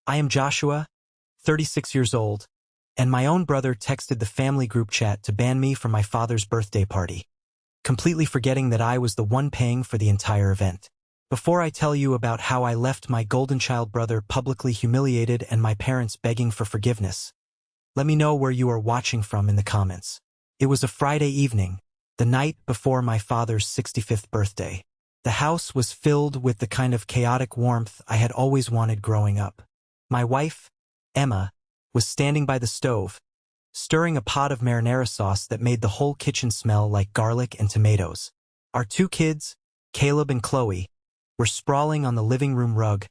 I am Joshua, 36 years old, and my own brother texted the family group chat to ban me from my father's birthday party, completely forgetting that I was the one paying for the entire event. Before I tell you about how I left my golden child brother publicly humiliated and my parents begging for forgiveness, let me know where you are watching from in the comments. It was a Friday evening, the night before my father's 65th birthday. The house was filled with the kind of chaotic warmth I had always wanted growing up. My wife, Emma, was standing by the stove, stirring a pot of marinara sauce that made the whole kitchen smell like garlic and tomatoes. Our two kids, Caleb and Chloe, were sprawling on the living room rug,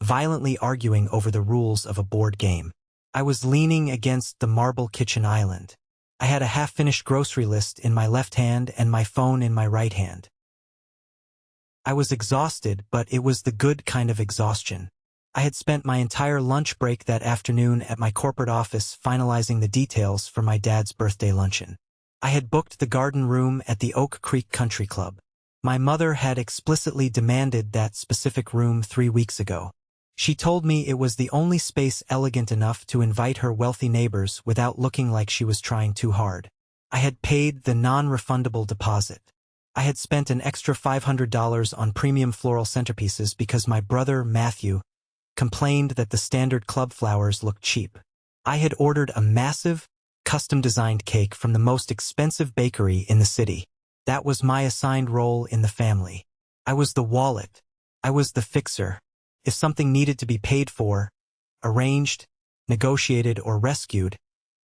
violently arguing over the rules of a board game. I was leaning against the marble kitchen island. I had a half-finished grocery list in my left hand and my phone in my right hand. I was exhausted, but it was the good kind of exhaustion. I had spent my entire lunch break that afternoon at my corporate office finalizing the details for my dad's birthday luncheon. I had booked the garden room at the Oak Creek Country Club. My mother had explicitly demanded that specific room 3 weeks ago. She told me it was the only space elegant enough to invite her wealthy neighbors without looking like she was trying too hard. I had paid the non-refundable deposit. I had spent an extra $500 on premium floral centerpieces because my brother, Matthew, complained that the standard club flowers looked cheap. I had ordered a massive, custom-designed cake from the most expensive bakery in the city. That was my assigned role in the family. I was the wallet. I was the fixer. If something needed to be paid for, arranged, negotiated, or rescued,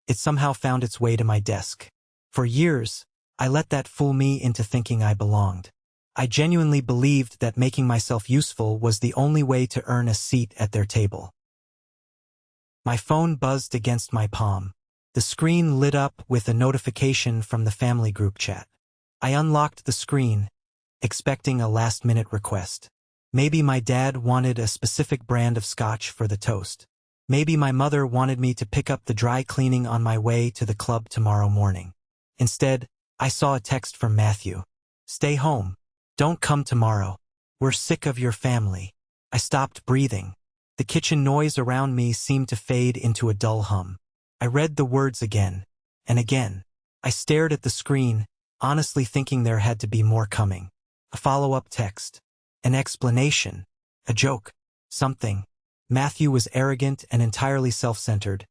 it somehow found its way to my desk. For years, I let that fool me into thinking I belonged. I genuinely believed that making myself useful was the only way to earn a seat at their table. My phone buzzed against my palm. The screen lit up with a notification from the family group chat. I unlocked the screen, expecting a last-minute request. Maybe my dad wanted a specific brand of scotch for the toast. Maybe my mother wanted me to pick up the dry cleaning on my way to the club tomorrow morning. Instead, I saw a text from Matthew. "Stay home. Don't come tomorrow. We're sick of your family." I stopped breathing. The kitchen noise around me seemed to fade into a dull hum. I read the words again and again. I stared at the screen, honestly thinking there had to be more coming. A follow-up text. An explanation. A joke. Something. Matthew was arrogant and entirely self-centered,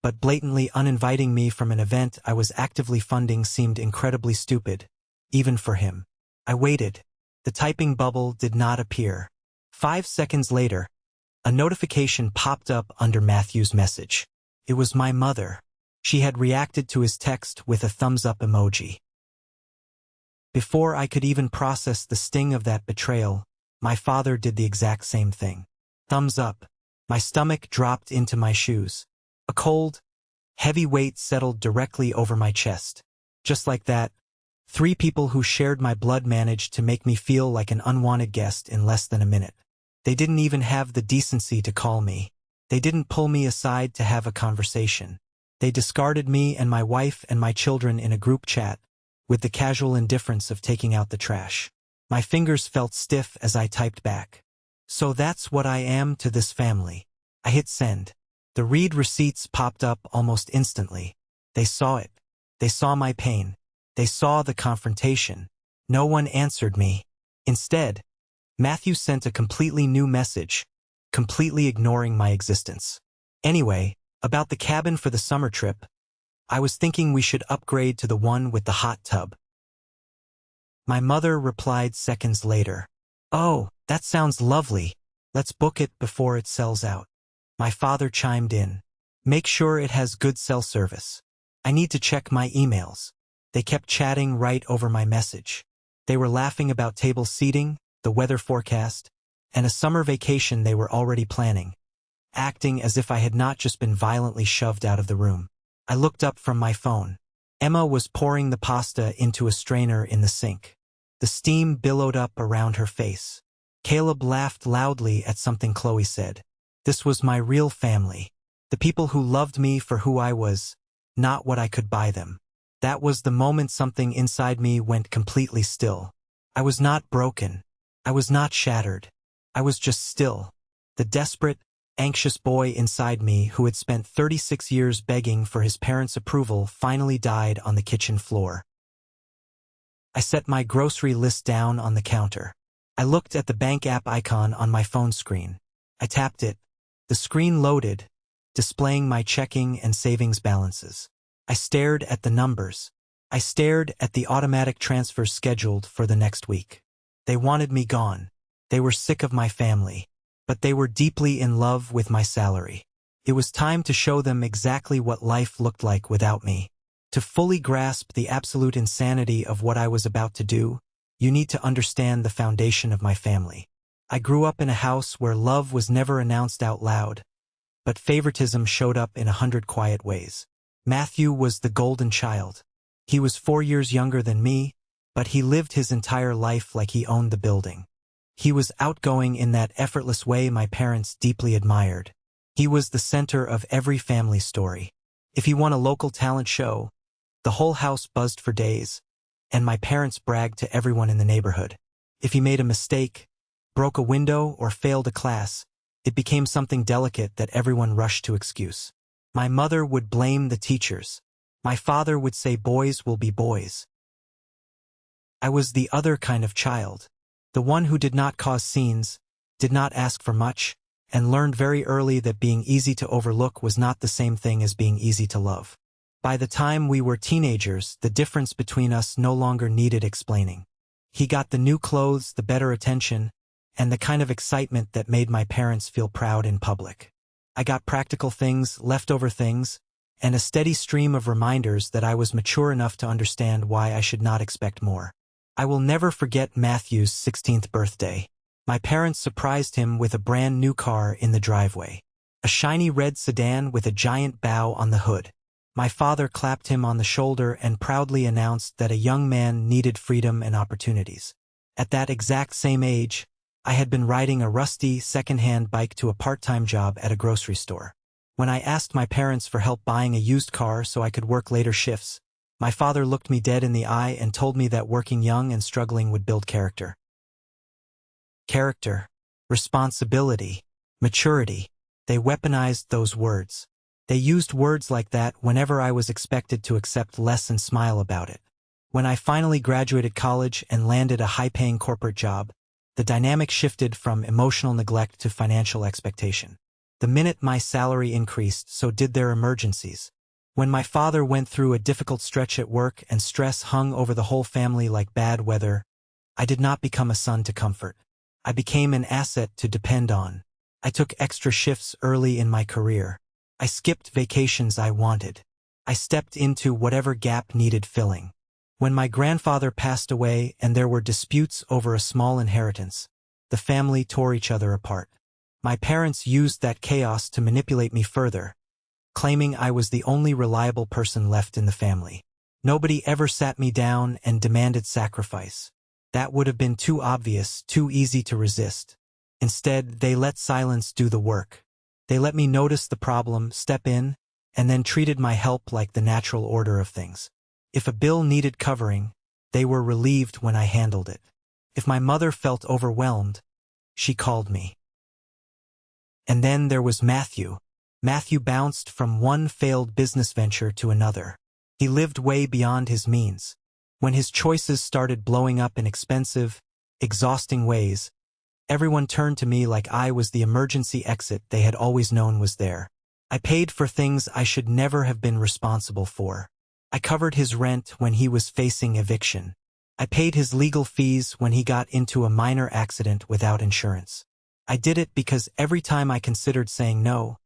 but blatantly uninviting me from an event I was actively funding seemed incredibly stupid, even for him. I waited. The typing bubble did not appear. 5 seconds later, a notification popped up under Matthew's message. It was my mother. She had reacted to his text with a thumbs-up emoji. Before I could even process the sting of that betrayal, my father did the exact same thing. Thumbs up. My stomach dropped into my shoes. A cold, heavy weight settled directly over my chest. Just like that, 3 people who shared my blood managed to make me feel like an unwanted guest in less than a minute. They didn't even have the decency to call me. They didn't pull me aside to have a conversation. They discarded me and my wife and my children in a group chat, with the casual indifference of taking out the trash. My fingers felt stiff as I typed back. "So that's what I am to this family." I hit send. The read receipts popped up almost instantly. They saw it. They saw my pain. They saw the confrontation. No one answered me. Instead, Matthew sent a completely new message, completely ignoring my existence. Anyway, about the cabin for the summer trip, I was thinking we should upgrade to the one with the hot tub. My mother replied seconds later. "Oh, that sounds lovely. Let's book it before it sells out." My father chimed in. "Make sure it has good cell service. I need to check my emails." They kept chatting right over my message. They were laughing about table seating, the weather forecast, and a summer vacation they were already planning, acting as if I had not just been violently shoved out of the room. I looked up from my phone. Emma was pouring the pasta into a strainer in the sink. The steam billowed up around her face. Caleb laughed loudly at something Chloe said. This was my real family. The people who loved me for who I was, not what I could buy them. That was the moment something inside me went completely still. I was not broken. I was not shattered. I was just still. The desperate, Anxious boy inside me who had spent 36 years begging for his parents' approval finally died on the kitchen floor. I set my grocery list down on the counter. I looked at the bank app icon on my phone screen. I tapped it. The screen loaded, displaying my checking and savings balances. I stared at the numbers. I stared at the automatic transfers scheduled for the next week. They wanted me gone. They were sick of my family. But they were deeply in love with my salary. It was time to show them exactly what life looked like without me. To fully grasp the absolute insanity of what I was about to do, you need to understand the foundation of my family. I grew up in a house where love was never announced out loud, but favoritism showed up in 100 quiet ways. Matthew was the golden child. He was 4 years younger than me, but he lived his entire life like he owned the building. He was outgoing in that effortless way my parents deeply admired. He was the center of every family story. If he won a local talent show, the whole house buzzed for days, and my parents bragged to everyone in the neighborhood. If he made a mistake, broke a window, or failed a class, it became something delicate that everyone rushed to excuse. My mother would blame the teachers. My father would say boys will be boys. I was the other kind of child. The one who did not cause scenes, did not ask for much, and learned very early that being easy to overlook was not the same thing as being easy to love. By the time we were teenagers, the difference between us no longer needed explaining. He got the new clothes, the better attention, and the kind of excitement that made my parents feel proud in public. I got practical things, leftover things, and a steady stream of reminders that I was mature enough to understand why I should not expect more. I will never forget Matthew's 16th birthday. My parents surprised him with a brand new car in the driveway. A shiny red sedan with a giant bow on the hood. My father clapped him on the shoulder and proudly announced that a young man needed freedom and opportunities. At that exact same age, I had been riding a rusty, second-hand bike to a part-time job at a grocery store. When I asked my parents for help buying a used car so I could work later shifts, my father looked me dead in the eye and told me that working young and struggling would build character. Character, responsibility, maturity. They weaponized those words. They used words like that whenever I was expected to accept less and smile about it. When I finally graduated college and landed a high-paying corporate job, the dynamic shifted from emotional neglect to financial expectation. The minute my salary increased, so did their emergencies. When my father went through a difficult stretch at work and stress hung over the whole family like bad weather, I did not become a son to comfort. I became an asset to depend on. I took extra shifts early in my career. I skipped vacations I wanted. I stepped into whatever gap needed filling. When my grandfather passed away and there were disputes over a small inheritance, the family tore each other apart. My parents used that chaos to manipulate me further, claiming I was the only reliable person left in the family. Nobody ever sat me down and demanded sacrifice. That would have been too obvious, too easy to resist. Instead, they let silence do the work. They let me notice the problem, step in, and then treated my help like the natural order of things. If a bill needed covering, they were relieved when I handled it. If my mother felt overwhelmed, she called me. And then there was Matthew. Matthew bounced from one failed business venture to another. He lived way beyond his means. When his choices started blowing up in expensive, exhausting ways, everyone turned to me like I was the emergency exit they had always known was there. I paid for things I should never have been responsible for. I covered his rent when he was facing eviction. I paid his legal fees when he got into a minor accident without insurance. I did it because every time I considered saying no,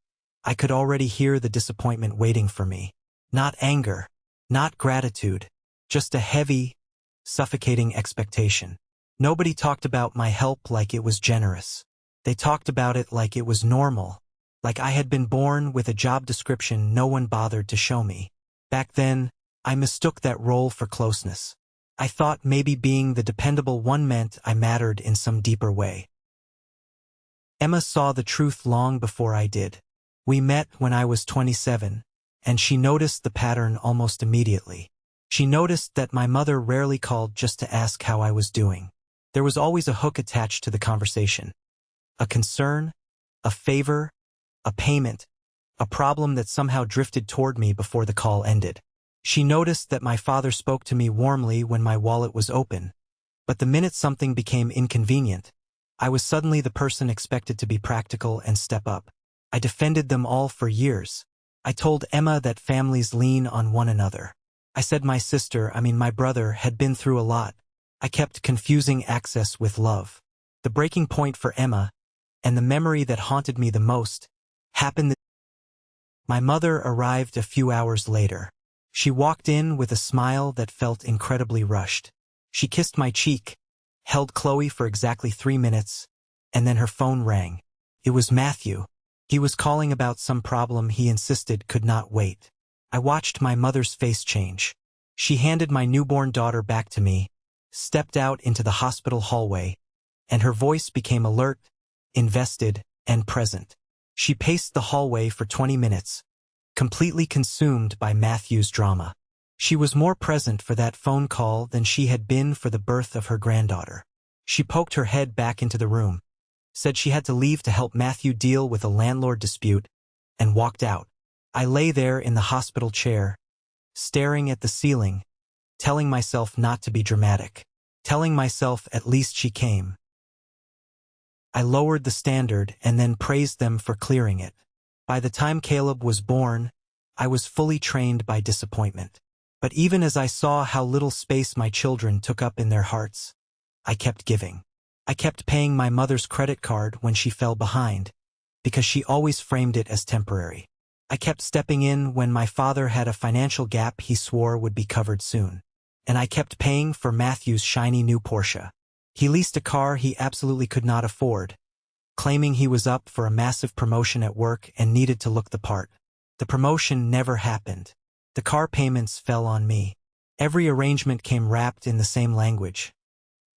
I could already hear the disappointment waiting for me. Not anger, not gratitude, just a heavy, suffocating expectation. Nobody talked about my help like it was generous. They talked about it like it was normal, like I had been born with a job description no one bothered to show me. Back then, I mistook that role for closeness. I thought maybe being the dependable one meant I mattered in some deeper way. Emma saw the truth long before I did. We met when I was 27, and she noticed the pattern almost immediately. She noticed that my mother rarely called just to ask how I was doing. There was always a hook attached to the conversation. A concern, a favor, a payment, a problem that somehow drifted toward me before the call ended. She noticed that my father spoke to me warmly when my wallet was open, but the minute something became inconvenient, I was suddenly the person expected to be practical and step up. I defended them all for years. I told Emma that families lean on one another. I said my brother had been through a lot. I kept confusing access with love. The breaking point for Emma, and the memory that haunted me the most, happened. My mother arrived a few hours later. She walked in with a smile that felt incredibly rushed. She kissed my cheek, held Chloe for exactly 3 minutes, and then her phone rang. It was Matthew. He was calling about some problem he insisted could not wait. I watched my mother's face change. She handed my newborn daughter back to me, stepped out into the hospital hallway, and her voice became alert, invested, and present. She paced the hallway for 20 minutes, completely consumed by Matthew's drama. She was more present for that phone call than she had been for the birth of her granddaughter. She poked her head back into the room, said she had to leave to help Matthew deal with a landlord dispute, and walked out. I lay there in the hospital chair, staring at the ceiling, telling myself not to be dramatic, telling myself at least she came. I lowered the standard and then praised them for clearing it. By the time Caleb was born, I was fully trained by disappointment. But even as I saw how little space my children took up in their hearts, I kept giving. I kept paying my mother's credit card when she fell behind, because she always framed it as temporary. I kept stepping in when my father had a financial gap he swore would be covered soon. And I kept paying for Matthew's shiny new Porsche. He leased a car he absolutely could not afford, claiming he was up for a massive promotion at work and needed to look the part. The promotion never happened. The car payments fell on me. Every arrangement came wrapped in the same language.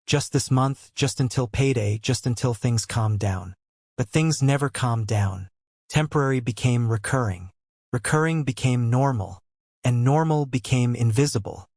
Just this month, just until payday, just until things calmed down. But things never calmed down. Temporary became recurring. Recurring became normal. And normal became invisible.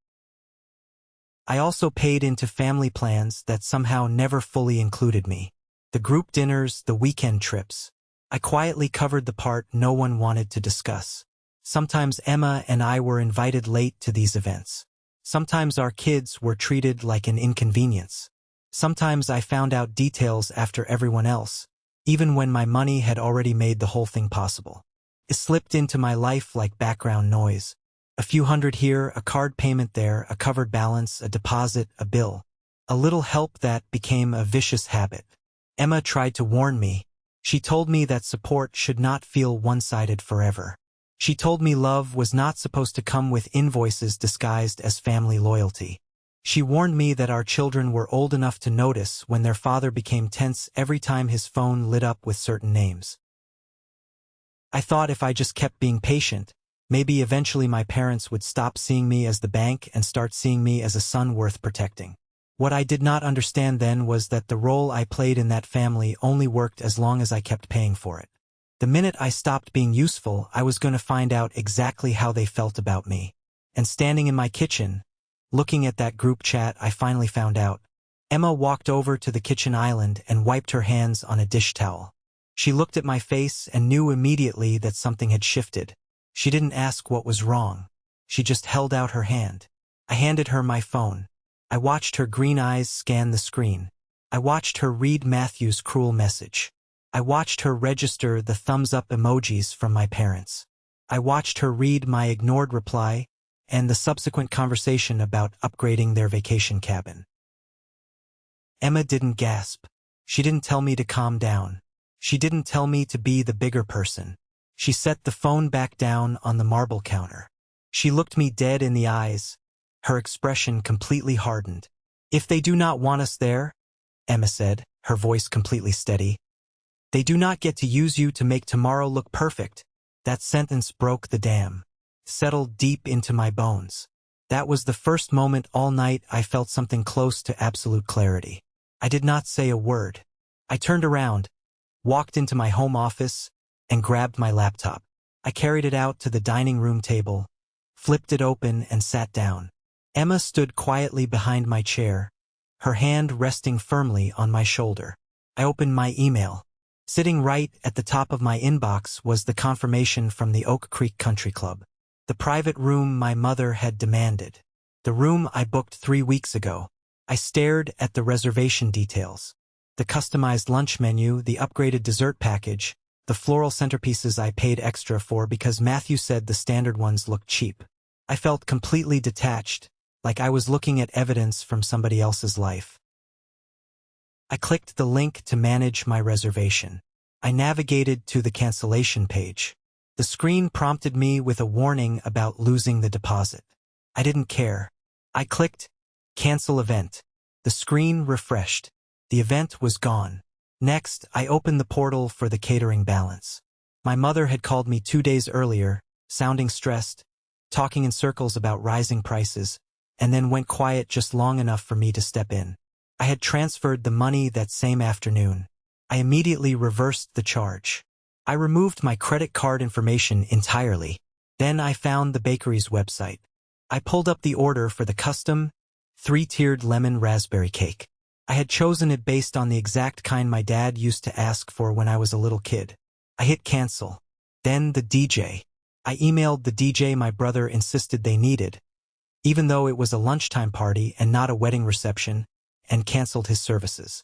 I also paid into family plans that somehow never fully included me. The group dinners, the weekend trips. I quietly covered the part no one wanted to discuss. Sometimes Emma and I were invited late to these events. Sometimes our kids were treated like an inconvenience. Sometimes I found out details after everyone else, even when my money had already made the whole thing possible. It slipped into my life like background noise. A few hundred here, a card payment there, a covered balance, a deposit, a bill. A little help that became a vicious habit. Emma tried to warn me. She told me that support should not feel one-sided forever. She told me love was not supposed to come with invoices disguised as family loyalty. She warned me that our children were old enough to notice when their father became tense every time his phone lit up with certain names. I thought if I just kept being patient, maybe eventually my parents would stop seeing me as the bank and start seeing me as a son worth protecting. What I did not understand then was that the role I played in that family only worked as long as I kept paying for it. The minute I stopped being useful, I was going to find out exactly how they felt about me. And standing in my kitchen, looking at that group chat, I finally found out. Emma walked over to the kitchen island and wiped her hands on a dish towel. She looked at my face and knew immediately that something had shifted. She didn't ask what was wrong. She just held out her hand. I handed her my phone. I watched her green eyes scan the screen. I watched her read Matthew's cruel message. I watched her register the thumbs-up emojis from my parents. I watched her read my ignored reply and the subsequent conversation about upgrading their vacation cabin. Emma didn't gasp. She didn't tell me to calm down. She didn't tell me to be the bigger person. She set the phone back down on the marble counter. She looked me dead in the eyes, her expression completely hardened. "If they do not want us there," Emma said, her voice completely steady, "they do not get to use you to make tomorrow look perfect." That sentence broke the dam, settled deep into my bones. That was the first moment all night I felt something close to absolute clarity. I did not say a word. I turned around, walked into my home office, and grabbed my laptop. I carried it out to the dining room table, flipped it open, and sat down. Emma stood quietly behind my chair, her hand resting firmly on my shoulder. I opened my email. Sitting right at the top of my inbox was the confirmation from the Oak Creek Country Club. The private room my mother had demanded. The room I booked 3 weeks ago. I stared at the reservation details. The customized lunch menu, the upgraded dessert package, the floral centerpieces I paid extra for because Matthew said the standard ones looked cheap. I felt completely detached, like I was looking at evidence from somebody else's life. I clicked the link to manage my reservation. I navigated to the cancellation page. The screen prompted me with a warning about losing the deposit. I didn't care. I clicked Cancel Event. The screen refreshed. The event was gone. Next, I opened the portal for the catering balance. My mother had called me 2 days earlier, sounding stressed, talking in circles about rising prices, and then went quiet just long enough for me to step in. I had transferred the money that same afternoon. I immediately reversed the charge. I removed my credit card information entirely. Then I found the bakery's website. I pulled up the order for the custom, 3-tiered lemon raspberry cake. I had chosen it based on the exact kind my dad used to ask for when I was a little kid. I hit cancel. Then the DJ. I emailed the DJ my brother insisted they needed, even though it was a lunchtime party and not a wedding reception, and canceled his services.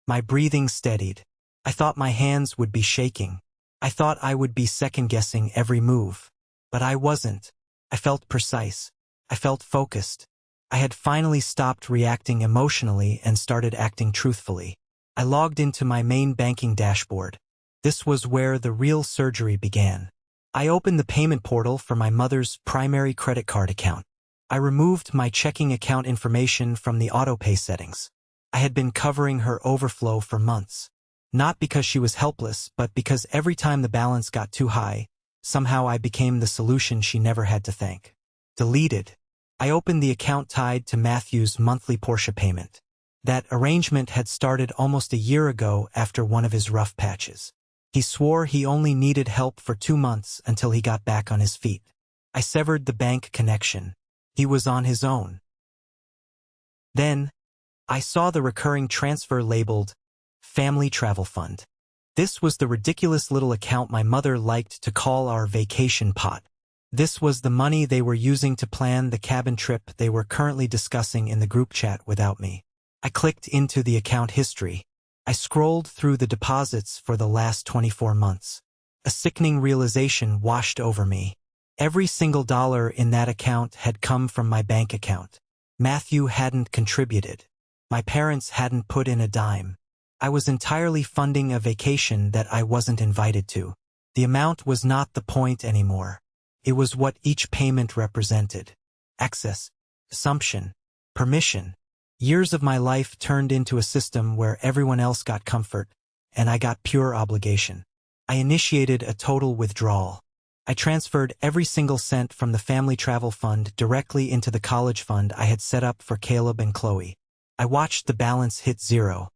My breathing steadied. I thought my hands would be shaking. I thought I would be second-guessing every move. But I wasn't. I felt precise. I felt focused. I had finally stopped reacting emotionally and started acting truthfully. I logged into my main banking dashboard. This was where the real surgery began. I opened the payment portal for my mother's primary credit card account. I removed my checking account information from the autopay settings. I had been covering her overflow for months. Not because she was helpless, but because every time the balance got too high, somehow I became the solution she never had to thank. Deleted. I opened the account tied to Matthew's monthly Porsche payment. That arrangement had started almost a year ago after one of his rough patches. He swore he only needed help for 2 months until he got back on his feet. I severed the bank connection. He was on his own. Then, I saw the recurring transfer labeled Family Travel Fund. This was the ridiculous little account my mother liked to call our vacation pot. This was the money they were using to plan the cabin trip they were currently discussing in the group chat without me. I clicked into the account history. I scrolled through the deposits for the last 24 months. A sickening realization washed over me. Every single dollar in that account had come from my bank account. Matthew hadn't contributed. My parents hadn't put in a dime. I was entirely funding a vacation that I wasn't invited to. The amount was not the point anymore. It was what each payment represented. Access, assumption, permission. Years of my life turned into a system where everyone else got comfort, and I got pure obligation. I initiated a total withdrawal. I transferred every single cent from the family travel fund directly into the college fund I had set up for Caleb and Chloe. I watched the balance hit 0.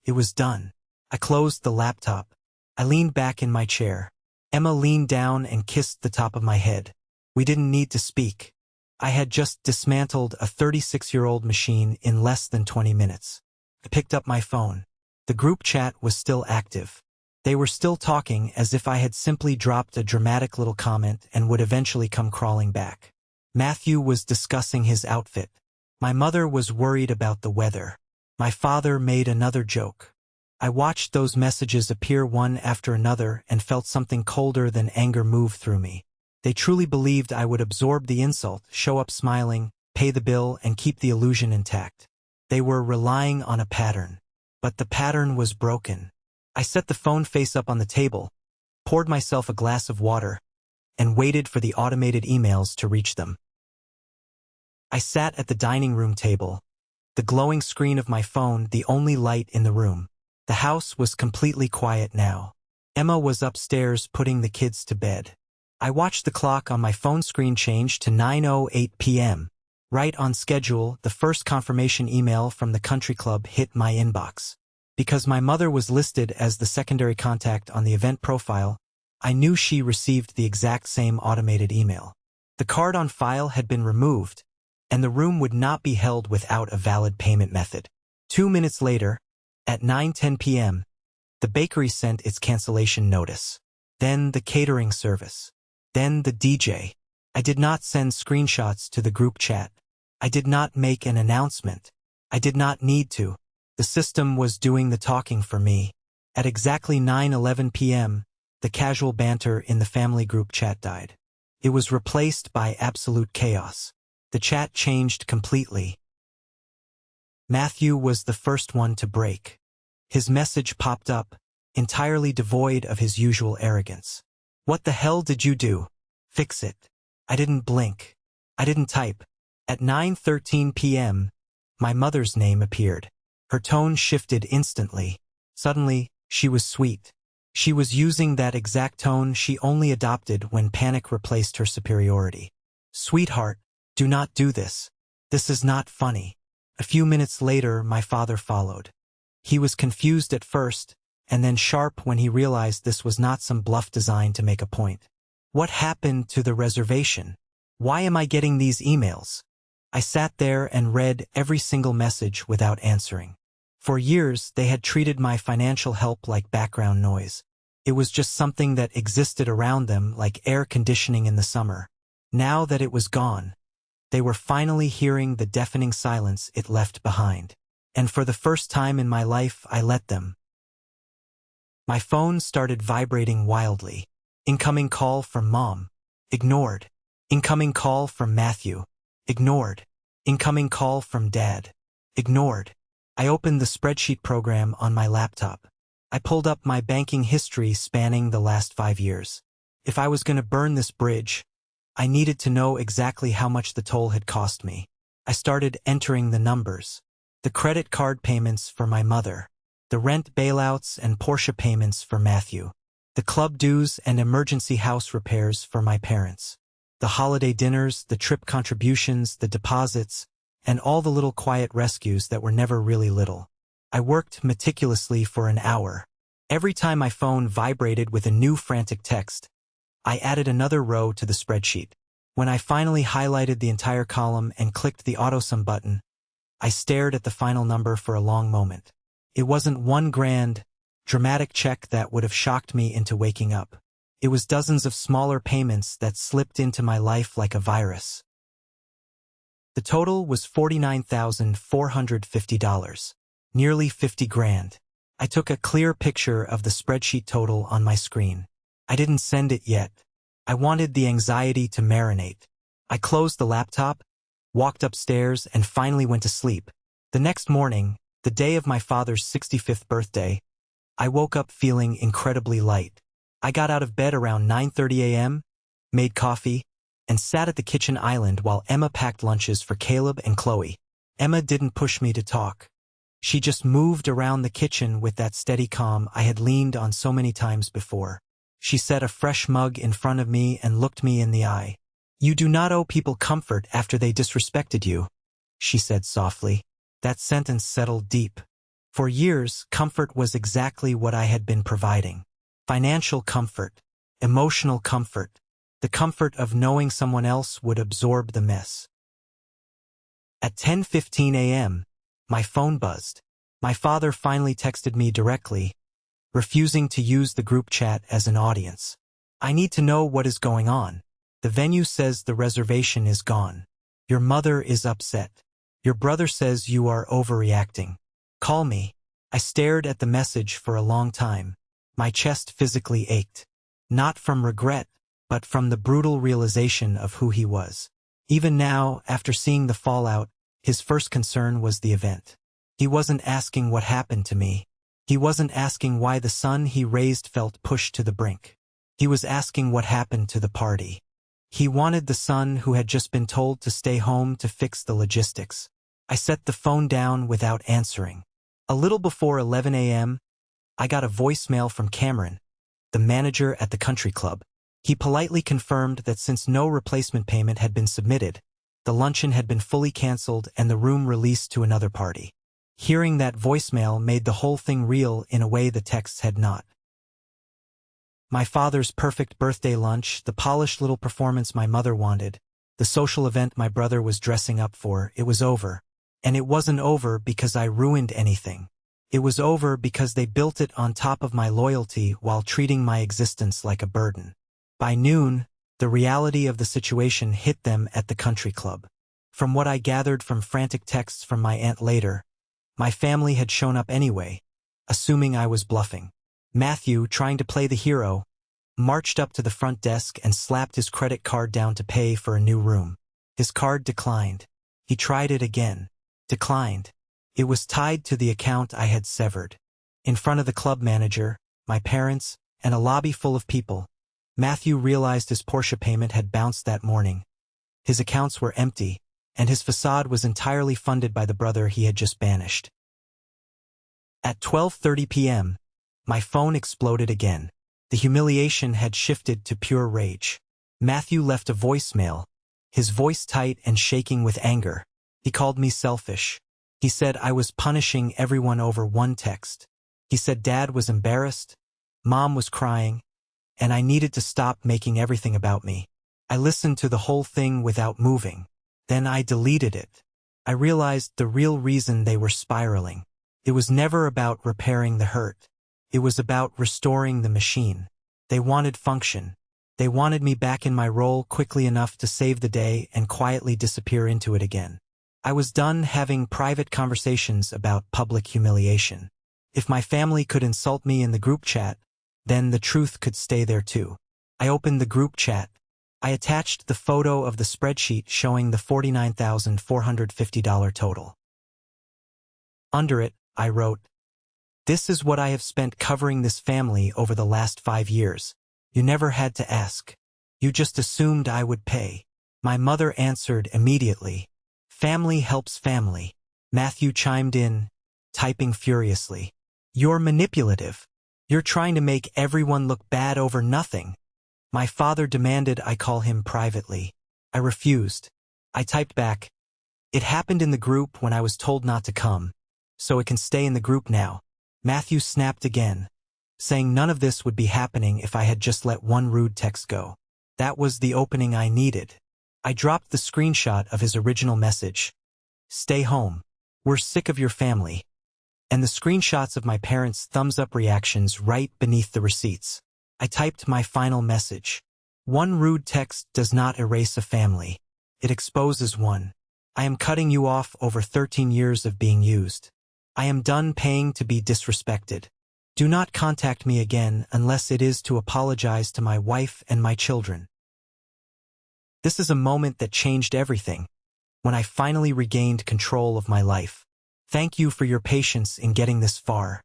It was done. I closed the laptop. I leaned back in my chair. Emma leaned down and kissed the top of my head. We didn't need to speak. I had just dismantled a 36-year-old machine in less than 20 minutes. I picked up my phone. The group chat was still active. They were still talking as if I had simply dropped a dramatic little comment and would eventually come crawling back. Matthew was discussing his outfit. My mother was worried about the weather. My father made another joke. I watched those messages appear one after another and felt something colder than anger move through me. They truly believed I would absorb the insult, show up smiling, pay the bill, and keep the illusion intact. They were relying on a pattern. But the pattern was broken. I set the phone face up on the table, poured myself a glass of water, and waited for the automated emails to reach them. I sat at the dining room table, the glowing screen of my phone the only light in the room. The house was completely quiet now. Emma was upstairs putting the kids to bed. I watched the clock on my phone screen change to 9:08 p.m. Right on schedule, the first confirmation email from the country club hit my inbox. Because my mother was listed as the secondary contact on the event profile, I knew she received the exact same automated email. The card on file had been removed, and the room would not be held without a valid payment method. 2 minutes later, At 9:10 p.m., the bakery sent its cancellation notice. Then the catering service. Then the DJ. I did not send screenshots to the group chat. I did not make an announcement. I did not need to. The system was doing the talking for me. At exactly 9:11 p.m., the casual banter in the family group chat died. It was replaced by absolute chaos. The chat changed completely. Matthew was the first one to break. His message popped up, entirely devoid of his usual arrogance. "What the hell did you do? Fix it." I didn't blink. I didn't type. At 9:13 p.m., my mother's name appeared. Her tone shifted instantly. Suddenly, she was sweet. She was using that exact tone she only adopted when panic replaced her superiority. "Sweetheart, do not do this. This is not funny." A few minutes later, my father followed. He was confused at first, and then sharp when he realized this was not some bluff designed to make a point. "What happened to the reservation? Why am I getting these emails?" I sat there and read every single message without answering. For years, they had treated my financial help like background noise. It was just something that existed around them like air conditioning in the summer. Now that it was gone, they were finally hearing the deafening silence it left behind. And for the first time in my life, I let them. My phone started vibrating wildly. Incoming call from Mom. Ignored. Incoming call from Matthew. Ignored. Incoming call from Dad. Ignored. I opened the spreadsheet program on my laptop. I pulled up my banking history spanning the last 5 years. If I was going to burn this bridge, I needed to know exactly how much the toll had cost me. I started entering the numbers. The credit card payments for my mother. The rent bailouts and Porsche payments for Matthew. The club dues and emergency house repairs for my parents. The holiday dinners, the trip contributions, the deposits, and all the little quiet rescues that were never really little. I worked meticulously for an hour. Every time my phone vibrated with a new frantic text, I added another row to the spreadsheet. When I finally highlighted the entire column and clicked the AutoSum button, I stared at the final number for a long moment. It wasn't one grand, dramatic check that would have shocked me into waking up. It was dozens of smaller payments that slipped into my life like a virus. The total was $49,450, nearly 50 grand. I took a clear picture of the spreadsheet total on my screen. I didn't send it yet. I wanted the anxiety to marinate. I closed the laptop, walked upstairs, and finally went to sleep. The next morning, the day of my father's 65th birthday, I woke up feeling incredibly light. I got out of bed around 9:30 a.m., made coffee, and sat at the kitchen island while Emma packed lunches for Caleb and Chloe. Emma didn't push me to talk. She just moved around the kitchen with that steady calm I had leaned on so many times before. She set a fresh mug in front of me and looked me in the eye. "You do not owe people comfort after they disrespected you," she said softly. That sentence settled deep. For years, comfort was exactly what I had been providing. Financial comfort, emotional comfort, the comfort of knowing someone else would absorb the mess. At 10:15 a.m., my phone buzzed. My father finally texted me directly, refusing to use the group chat as an audience. "I need to know what is going on. The venue says the reservation is gone. Your mother is upset. Your brother says you are overreacting. Call me." I stared at the message for a long time. My chest physically ached. Not from regret, but from the brutal realization of who he was. Even now, after seeing the fallout, his first concern was the event. He wasn't asking what happened to me. He wasn't asking why the son he raised felt pushed to the brink. He was asking what happened to the party. He wanted the son who had just been told to stay home to fix the logistics. I set the phone down without answering. A little before 11 a.m., I got a voicemail from Cameron, the manager at the country club. He politely confirmed that since no replacement payment had been submitted, the luncheon had been fully canceled and the room released to another party. Hearing that voicemail made the whole thing real in a way the texts had not. My father's perfect birthday lunch, the polished little performance my mother wanted, the social event my brother was dressing up for, it was over. And it wasn't over because I ruined anything. It was over because they built it on top of my loyalty while treating my existence like a burden. By noon, the reality of the situation hit them at the country club. From what I gathered from frantic texts from my aunt later, my family had shown up anyway, assuming I was bluffing. Matthew, trying to play the hero, marched up to the front desk and slapped his credit card down to pay for a new room. His card declined. He tried it again. Declined. It was tied to the account I had severed. In front of the club manager, my parents, and a lobby full of people, Matthew realized his Porsche payment had bounced that morning. His accounts were empty, and his facade was entirely funded by the brother he had just banished. At 12:30 p.m., my phone exploded again. The humiliation had shifted to pure rage. Matthew left a voicemail, his voice tight and shaking with anger. He called me selfish. He said I was punishing everyone over one text. He said Dad was embarrassed, Mom was crying, and I needed to stop making everything about me. I listened to the whole thing without moving. Then I deleted it. I realized the real reason they were spiraling. It was never about repairing the hurt. It was about restoring the machine. They wanted function. They wanted me back in my role quickly enough to save the day and quietly disappear into it again. I was done having private conversations about public humiliation. If my family could insult me in the group chat, then the truth could stay there too. I opened the group chat. I attached the photo of the spreadsheet showing the $49,450 total. Under it, I wrote, "This is what I have spent covering this family over the last 5 years. You never had to ask. You just assumed I would pay." My mother answered immediately. "Family helps family." Matthew chimed in, typing furiously. "You're manipulative. You're trying to make everyone look bad over nothing." My father demanded I call him privately. I refused. I typed back, "It happened in the group when I was told not to come, so it can stay in the group now." Matthew snapped again, saying none of this would be happening if I had just let one rude text go. That was the opening I needed. I dropped the screenshot of his original message. "Stay home. We're sick of your family." And the screenshots of my parents' thumbs-up reactions right beneath the receipts. I typed my final message. One rude text does not erase a family. It exposes one. I am cutting you off over 13 years of being used. I am done paying to be disrespected. Do not contact me again unless it is to apologize to my wife and my children. This is a moment that changed everything, when I finally regained control of my life. Thank you for your patience in getting this far.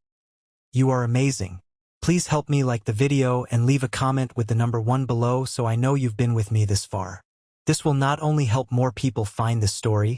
You are amazing. Please help me like the video and leave a comment with the number 1 below so I know you've been with me this far. This will not only help more people find this story,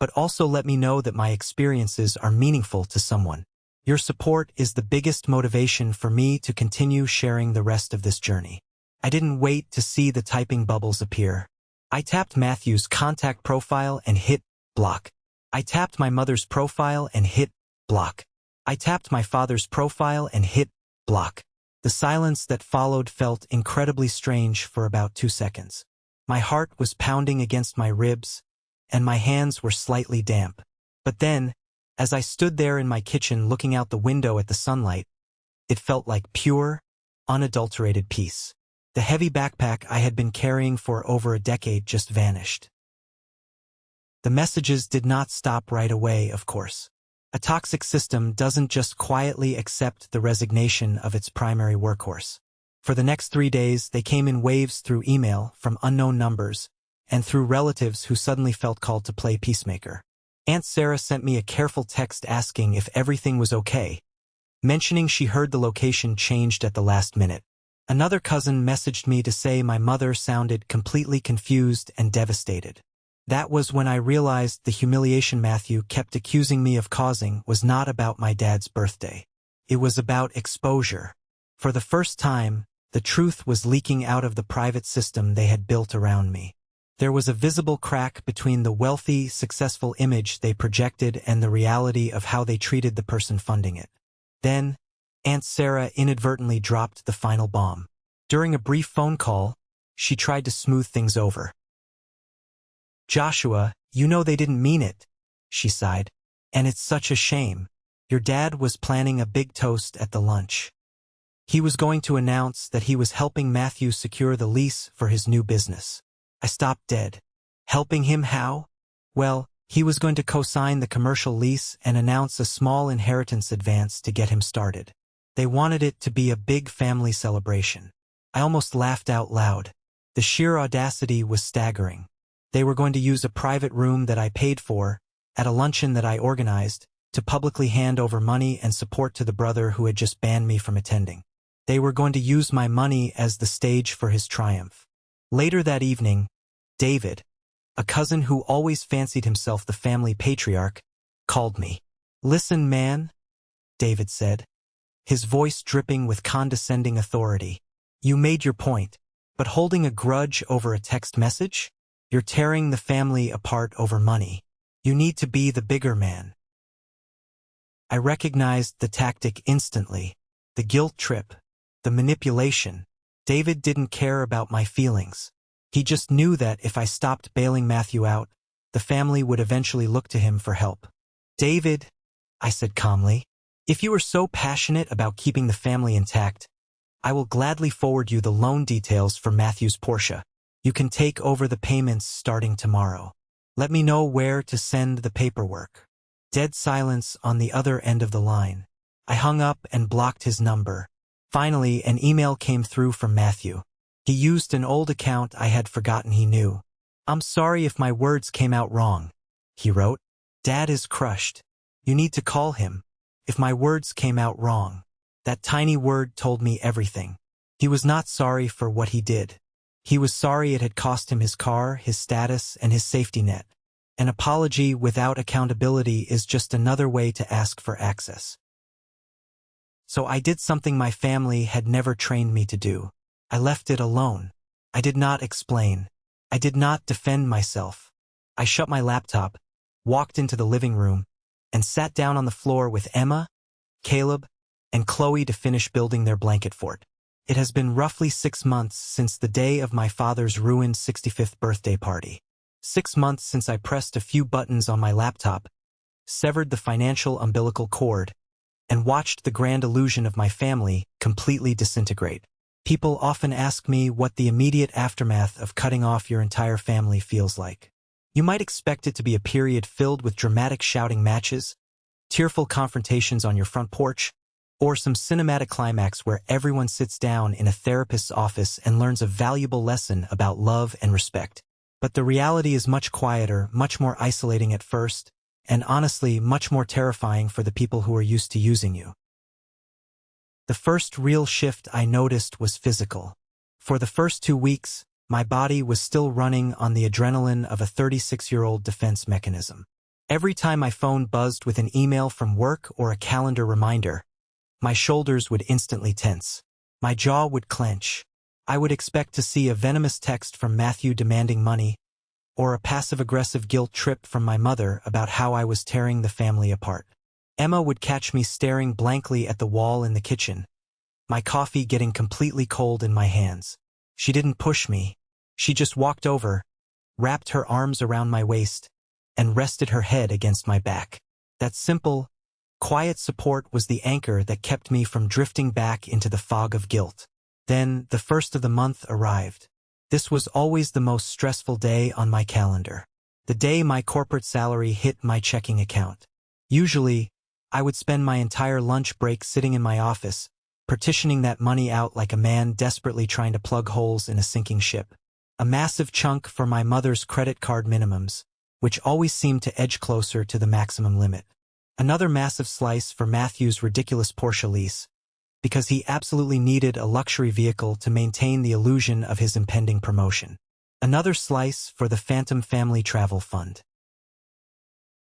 but also let me know that my experiences are meaningful to someone. Your support is the biggest motivation for me to continue sharing the rest of this journey. I didn't wait to see the typing bubbles appear. I tapped Matthew's contact profile and hit block. I tapped my mother's profile and hit block. I tapped my father's profile and hit block. The silence that followed felt incredibly strange for about 2 seconds. My heart was pounding against my ribs, and my hands were slightly damp. But then, as I stood there in my kitchen looking out the window at the sunlight, it felt like pure, unadulterated peace. The heavy backpack I had been carrying for over a decade just vanished. The messages did not stop right away, of course. A toxic system doesn't just quietly accept the resignation of its primary workhorse. For the next 3 days, they came in waves through email from unknown numbers and through relatives who suddenly felt called to play peacemaker. Aunt Sarah sent me a careful text asking if everything was okay, mentioning she heard the location changed at the last minute. Another cousin messaged me to say my mother sounded completely confused and devastated. That was when I realized the humiliation Matthew kept accusing me of causing was not about my dad's birthday. It was about exposure. For the first time, the truth was leaking out of the private system they had built around me. There was a visible crack between the wealthy, successful image they projected and the reality of how they treated the person funding it. Then, Aunt Sarah inadvertently dropped the final bomb. During a brief phone call, she tried to smooth things over. "Joshua, you know they didn't mean it," she sighed. "And it's such a shame. Your dad was planning a big toast at the lunch. He was going to announce that he was helping Matthew secure the lease for his new business. I stopped dead. Helping him how? Well, he was going to co-sign the commercial lease and announce a small inheritance advance to get him started. They wanted it to be a big family celebration. I almost laughed out loud. The sheer audacity was staggering. They were going to use a private room that I paid for, at a luncheon that I organized, to publicly hand over money and support to the brother who had just banned me from attending. They were going to use my money as the stage for his triumph. Later that evening, David, a cousin who always fancied himself the family patriarch, called me. "Listen, man," David said, his voice dripping with condescending authority. "You made your point, but holding a grudge over a text message? You're tearing the family apart over money. You need to be the bigger man." I recognized the tactic instantly. The guilt trip, the manipulation. David didn't care about my feelings. He just knew that if I stopped bailing Matthew out, the family would eventually look to him for help. "David," I said calmly, "if you are so passionate about keeping the family intact, I will gladly forward you the loan details for Matthew's Porsche. You can take over the payments starting tomorrow. Let me know where to send the paperwork." Dead silence on the other end of the line. I hung up and blocked his number. Finally, an email came through from Matthew. He used an old account I had forgotten he knew. "I'm sorry if my words came out wrong," he wrote. "Dad is crushed. You need to call him." If my words came out wrong. That tiny word told me everything. He was not sorry for what he did. He was sorry it had cost him his car, his status, and his safety net. An apology without accountability is just another way to ask for access. So I did something my family had never trained me to do. I left it alone. I did not explain. I did not defend myself. I shut my laptop, walked into the living room, and sat down on the floor with Emma, Caleb, and Chloe to finish building their blanket fort. It has been roughly 6 months since the day of my father's ruined 65th birthday party. 6 months since I pressed a few buttons on my laptop, severed the financial umbilical cord, and watched the grand illusion of my family completely disintegrate. People often ask me what the immediate aftermath of cutting off your entire family feels like. You might expect it to be a period filled with dramatic shouting matches, tearful confrontations on your front porch, or some cinematic climax where everyone sits down in a therapist's office and learns a valuable lesson about love and respect. But the reality is much quieter, much more isolating at first, and honestly much more terrifying for the people who are used to using you. The first real shift I noticed was physical. For the first 2 weeks, my body was still running on the adrenaline of a 36-year-old defense mechanism. Every time my phone buzzed with an email from work or a calendar reminder, my shoulders would instantly tense. My jaw would clench. I would expect to see a venomous text from Matthew demanding money, or a passive-aggressive guilt trip from my mother about how I was tearing the family apart. Emma would catch me staring blankly at the wall in the kitchen, my coffee getting completely cold in my hands. She didn't push me. She just walked over, wrapped her arms around my waist, and rested her head against my back. That simple, quiet support was the anchor that kept me from drifting back into the fog of guilt. Then, the first of the month arrived. This was always the most stressful day on my calendar. The day my corporate salary hit my checking account. Usually, I would spend my entire lunch break sitting in my office, partitioning that money out like a man desperately trying to plug holes in a sinking ship. A massive chunk for my mother's credit card minimums, which always seemed to edge closer to the maximum limit. Another massive slice for Matthew's ridiculous Porsche lease, because he absolutely needed a luxury vehicle to maintain the illusion of his impending promotion. Another slice for the Phantom Family Travel Fund.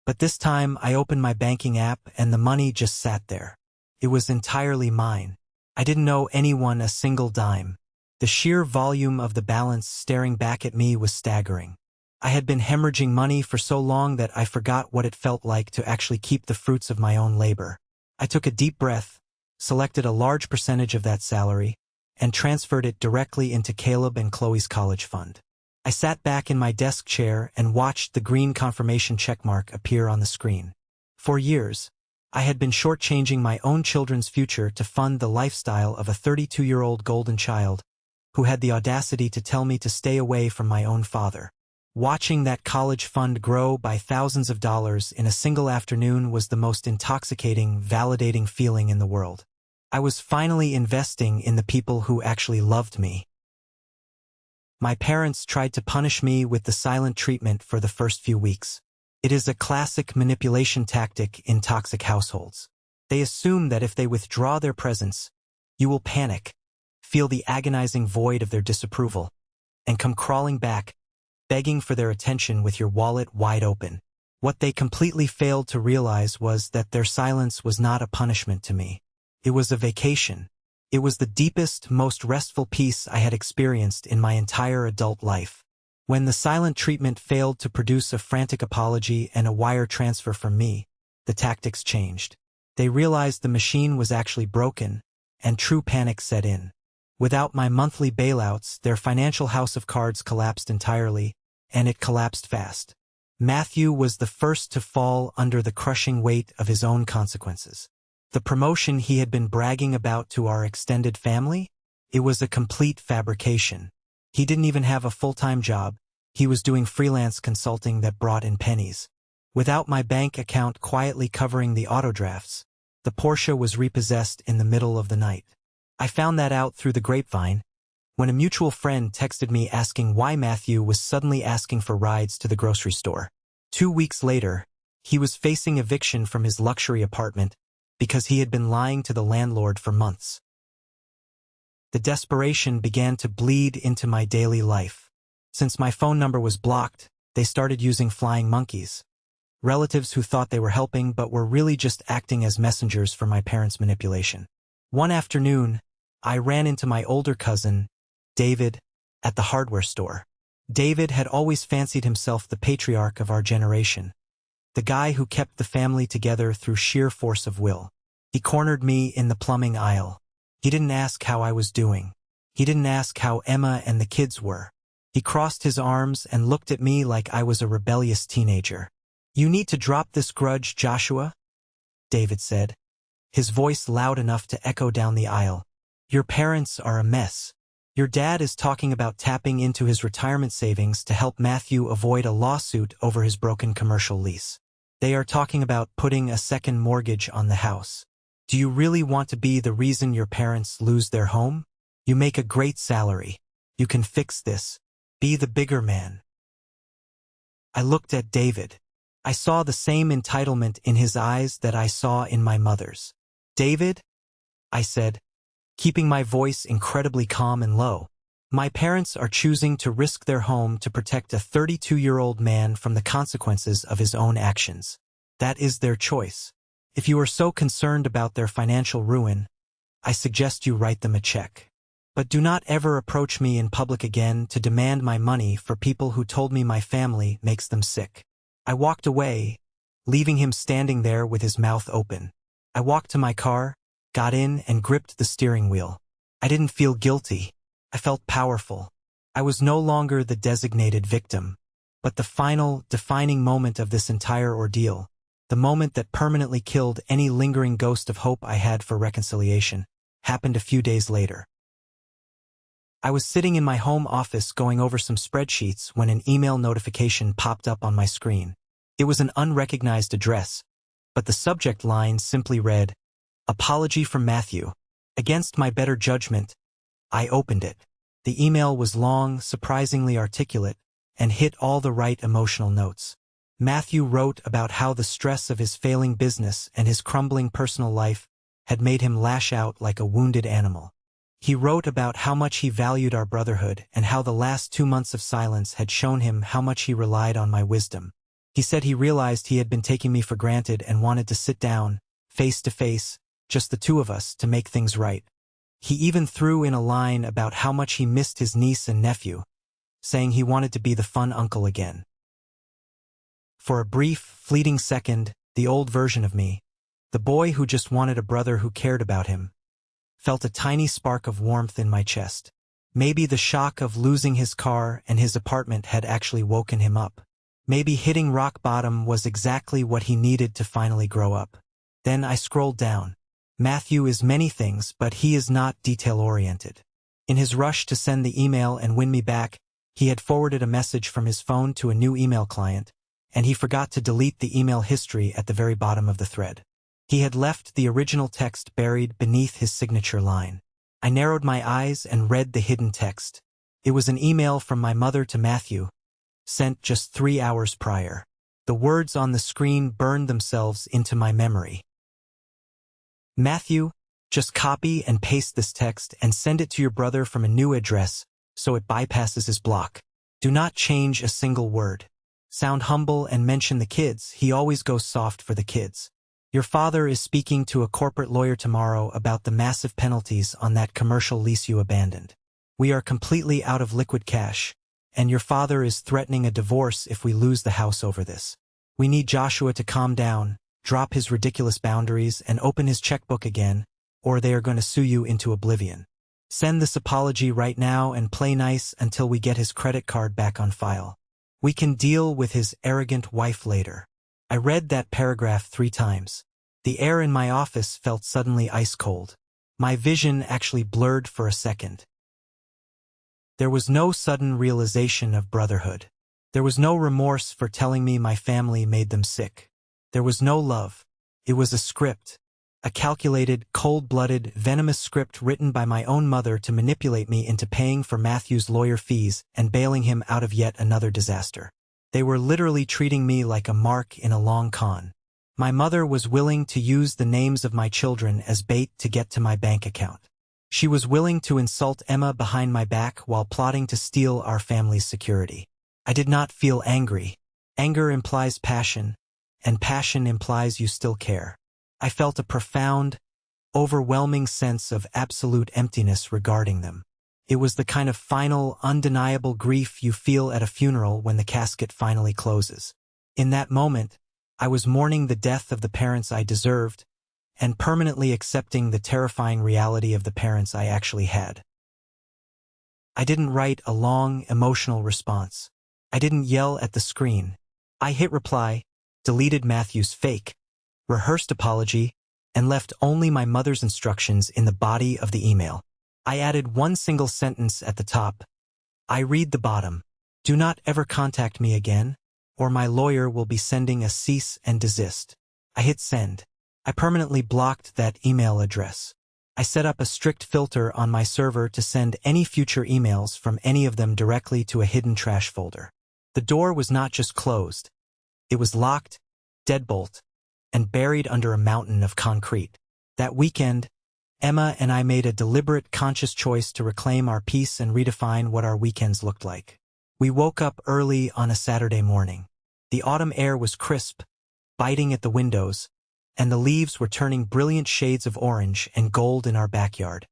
But this time I opened my banking app and the money just sat there. It was entirely mine. I didn't owe anyone a single dime. The sheer volume of the balance staring back at me was staggering. I had been hemorrhaging money for so long that I forgot what it felt like to actually keep the fruits of my own labor. I took a deep breath, selected a large percentage of that salary, and transferred it directly into Caleb and Chloe's college fund. I sat back in my desk chair and watched the green confirmation checkmark appear on the screen. For years, I had been shortchanging my own children's future to fund the lifestyle of a 32-year-old golden child who had the audacity to tell me to stay away from my own father. Watching that college fund grow by thousands of dollars in a single afternoon was the most intoxicating, validating feeling in the world. I was finally investing in the people who actually loved me. My parents tried to punish me with the silent treatment for the first few weeks. It is a classic manipulation tactic in toxic households. They assume that if they withdraw their presence, you will panic, feel the agonizing void of their disapproval, and come crawling back, begging for their attention with your wallet wide open. What they completely failed to realize was that their silence was not a punishment to me. It was a vacation. It was the deepest, most restful peace I had experienced in my entire adult life. When the silent treatment failed to produce a frantic apology and a wire transfer from me, the tactics changed. They realized the machine was actually broken, and true panic set in. Without my monthly bailouts, their financial house of cards collapsed entirely, and it collapsed fast. Matthew was the first to fall under the crushing weight of his own consequences. The promotion he had been bragging about to our extended family? It was a complete fabrication. He didn't even have a full-time job. He was doing freelance consulting that brought in pennies. Without my bank account quietly covering the auto drafts, the Porsche was repossessed in the middle of the night. I found that out through the grapevine, when a mutual friend texted me asking why Matthew was suddenly asking for rides to the grocery store. 2 weeks later, he was facing eviction from his luxury apartment because he had been lying to the landlord for months. The desperation began to bleed into my daily life. Since my phone number was blocked, they started using flying monkeys. Relatives who thought they were helping but were really just acting as messengers for my parents' manipulation. One afternoon, I ran into my older cousin, David, at the hardware store. David had always fancied himself the patriarch of our generation, the guy who kept the family together through sheer force of will. He cornered me in the plumbing aisle. He didn't ask how I was doing. He didn't ask how Emma and the kids were. He crossed his arms and looked at me like I was a rebellious teenager. "You need to drop this grudge, Joshua," David said, his voice loud enough to echo down the aisle. "Your parents are a mess. Your dad is talking about tapping into his retirement savings to help Matthew avoid a lawsuit over his broken commercial lease. They are talking about putting a second mortgage on the house. Do you really want to be the reason your parents lose their home? You make a great salary. You can fix this. Be the bigger man." I looked at David. I saw the same entitlement in his eyes that I saw in my mother's. "David," I said, keeping my voice incredibly calm and low, "my parents are choosing to risk their home to protect a 32-year-old man from the consequences of his own actions. That is their choice. If you are so concerned about their financial ruin, I suggest you write them a check. But do not ever approach me in public again to demand my money for people who told me my family makes them sick." I walked away, leaving him standing there with his mouth open. I walked to my car, got in, and gripped the steering wheel. I didn't feel guilty. I felt powerful. I was no longer the designated victim, but the final, defining moment of this entire ordeal, the moment that permanently killed any lingering ghost of hope I had for reconciliation, happened a few days later. I was sitting in my home office going over some spreadsheets when an email notification popped up on my screen. It was an unrecognized address, but the subject line simply read, "Apology from Matthew." Against my better judgment, I opened it. The email was long, surprisingly articulate, and hit all the right emotional notes. Matthew wrote about how the stress of his failing business and his crumbling personal life had made him lash out like a wounded animal. He wrote about how much he valued our brotherhood and how the last 2 months of silence had shown him how much he relied on my wisdom. He said he realized he had been taking me for granted and wanted to sit down, face to face, just the two of us, to make things right. He even threw in a line about how much he missed his niece and nephew, saying he wanted to be the fun uncle again. For a brief, fleeting second, the old version of me, the boy who just wanted a brother who cared about him, felt a tiny spark of warmth in my chest. Maybe the shock of losing his car and his apartment had actually woken him up. Maybe hitting rock bottom was exactly what he needed to finally grow up. Then I scrolled down. Matthew is many things, but he is not detail-oriented. In his rush to send the email and win me back, he had forwarded a message from his phone to a new email client, and he forgot to delete the email history at the very bottom of the thread. He had left the original text buried beneath his signature line. I narrowed my eyes and read the hidden text. It was an email from my mother to Matthew, sent just 3 hours prior. The words on the screen burned themselves into my memory. Matthew, just copy and paste this text and send it to your brother from a new address so it bypasses his block. Do not change a single word. Sound humble and mention the kids. He always goes soft for the kids. Your father is speaking to a corporate lawyer tomorrow about the massive penalties on that commercial lease you abandoned. We are completely out of liquid cash, and your father is threatening a divorce if we lose the house over this. We need Joshua to calm down, drop his ridiculous boundaries, and open his checkbook again, or they are going to sue you into oblivion. Send this apology right now and play nice until we get his credit card back on file. We can deal with his arrogant wife later. I read that paragraph 3 times. The air in my office felt suddenly ice cold. My vision actually blurred for a second. There was no sudden realization of brotherhood. There was no remorse for telling me my family made them sick. There was no love. It was a script. A calculated, cold-blooded, venomous script written by my own mother to manipulate me into paying for Matthew's lawyer fees and bailing him out of yet another disaster. They were literally treating me like a mark in a long con. My mother was willing to use the names of my children as bait to get to my bank account. She was willing to insult Emma behind my back while plotting to steal our family's security. I did not feel angry. Anger implies passion, and passion implies you still care. I felt a profound, overwhelming sense of absolute emptiness regarding them. It was the kind of final, undeniable grief you feel at a funeral when the casket finally closes. In that moment, I was mourning the death of the parents I deserved, and permanently accepting the terrifying reality of the parents I actually had. I didn't write a long, emotional response. I didn't yell at the screen. I hit reply, deleted Matthew's fake, rehearsed apology, and left only my mother's instructions in the body of the email. I added one single sentence at the top. I read the bottom. Do not ever contact me again, or my lawyer will be sending a cease and desist. I hit send. I permanently blocked that email address. I set up a strict filter on my server to send any future emails from any of them directly to a hidden trash folder. The door was not just closed. It was locked, deadbolt, and buried under a mountain of concrete. That weekend, Emma and I made a deliberate, conscious choice to reclaim our peace and redefine what our weekends looked like. We woke up early on a Saturday morning. The autumn air was crisp, biting at the windows, and the leaves were turning brilliant shades of orange and gold in our backyard.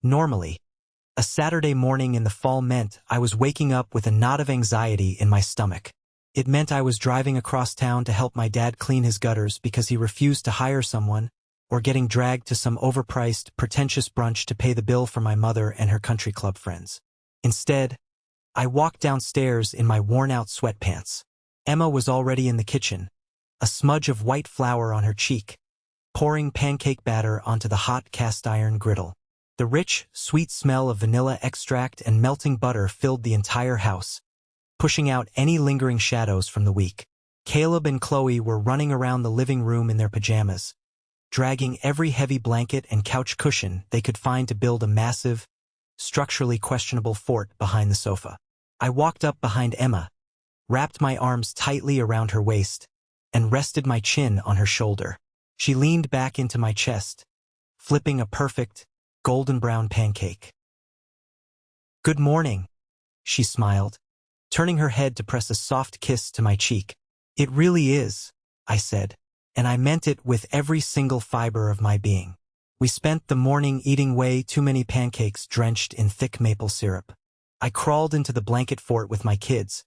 Normally, a Saturday morning in the fall meant I was waking up with a knot of anxiety in my stomach. It meant I was driving across town to help my dad clean his gutters because he refused to hire someone, or getting dragged to some overpriced, pretentious brunch to pay the bill for my mother and her country club friends. Instead, I walked downstairs in my worn-out sweatpants. Emma was already in the kitchen, a smudge of white flour on her cheek, pouring pancake batter onto the hot cast-iron griddle. The rich, sweet smell of vanilla extract and melting butter filled the entire house, pushing out any lingering shadows from the week. Caleb and Chloe were running around the living room in their pajamas, dragging every heavy blanket and couch cushion they could find to build a massive, structurally questionable fort behind the sofa. I walked up behind Emma, wrapped my arms tightly around her waist, and rested my chin on her shoulder. She leaned back into my chest, flipping a perfect, golden brown pancake. "Good morning," she smiled, turning her head to press a soft kiss to my cheek. "It really is," I said, and I meant it with every single fiber of my being. We spent the morning eating way too many pancakes drenched in thick maple syrup. I crawled into the blanket fort with my kids,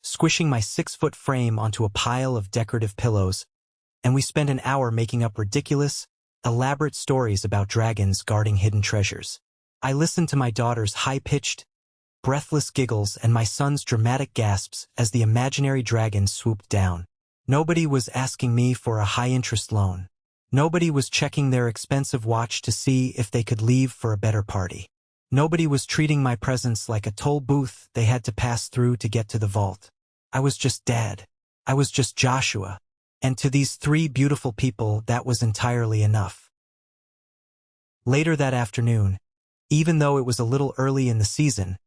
squishing my 6-foot frame onto a pile of decorative pillows, and we spent an hour making up ridiculous, elaborate stories about dragons guarding hidden treasures. I listened to my daughter's high-pitched, breathless giggles and my son's dramatic gasps as the imaginary dragon swooped down. Nobody was asking me for a high-interest loan. Nobody was checking their expensive watch to see if they could leave for a better party. Nobody was treating my presence like a toll booth they had to pass through to get to the vault. I was just Dad. I was just Joshua. And to these three beautiful people, that was entirely enough. Later that afternoon, even though it was a little early in the season,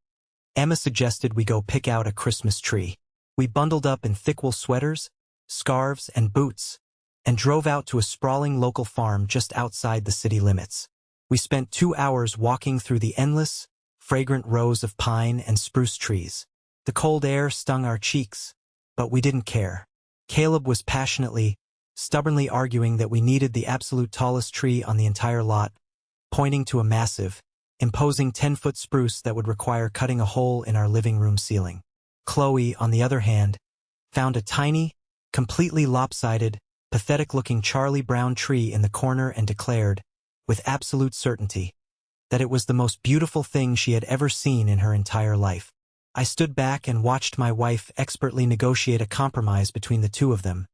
Emma suggested we go pick out a Christmas tree. We bundled up in thick wool sweaters, scarves, and boots, and drove out to a sprawling local farm just outside the city limits. We spent 2 hours walking through the endless, fragrant rows of pine and spruce trees. The cold air stung our cheeks, but we didn't care. Caleb was passionately, stubbornly arguing that we needed the absolute tallest tree on the entire lot, pointing to a massive, imposing 10-foot spruce that would require cutting a hole in our living room ceiling. Chloe, on the other hand, found a tiny, completely lopsided, pathetic-looking Charlie Brown tree in the corner and declared, with absolute certainty, that it was the most beautiful thing she had ever seen in her entire life. I stood back and watched my wife expertly negotiate a compromise between the two of them,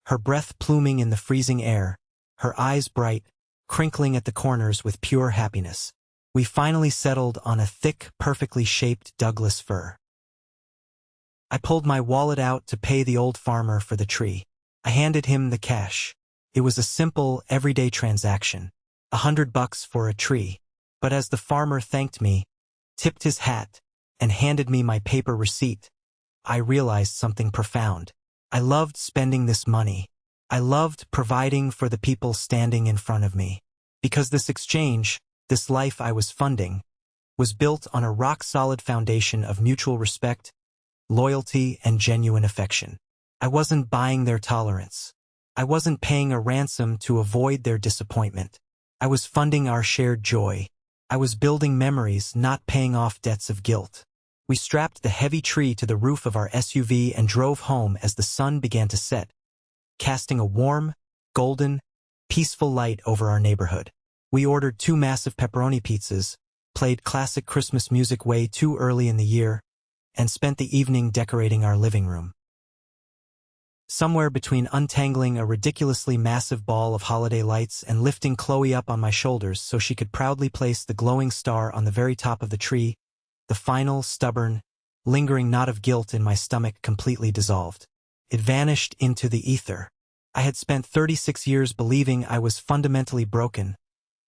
her breath pluming in the freezing air, her eyes bright, crinkling at the corners with pure happiness. We finally settled on a thick, perfectly shaped Douglas fir. I pulled my wallet out to pay the old farmer for the tree. I handed him the cash. It was a simple, everyday transaction. $100 for a tree. But as the farmer thanked me, tipped his hat, and handed me my paper receipt, I realized something profound. I loved spending this money. I loved providing for the people standing in front of me. Because this exchange, this life I was funding, was built on a rock-solid foundation of mutual respect, loyalty, and genuine affection. I wasn't buying their tolerance. I wasn't paying a ransom to avoid their disappointment. I was funding our shared joy. I was building memories, not paying off debts of guilt. We strapped the heavy tree to the roof of our SUV and drove home as the sun began to set, casting a warm, golden, peaceful light over our neighborhood. We ordered 2 massive pepperoni pizzas, played classic Christmas music way too early in the year, and spent the evening decorating our living room. Somewhere between untangling a ridiculously massive ball of holiday lights and lifting Chloe up on my shoulders so she could proudly place the glowing star on the very top of the tree, the final, stubborn, lingering knot of guilt in my stomach completely dissolved. It vanished into the ether. I had spent 36 years believing I was fundamentally broken,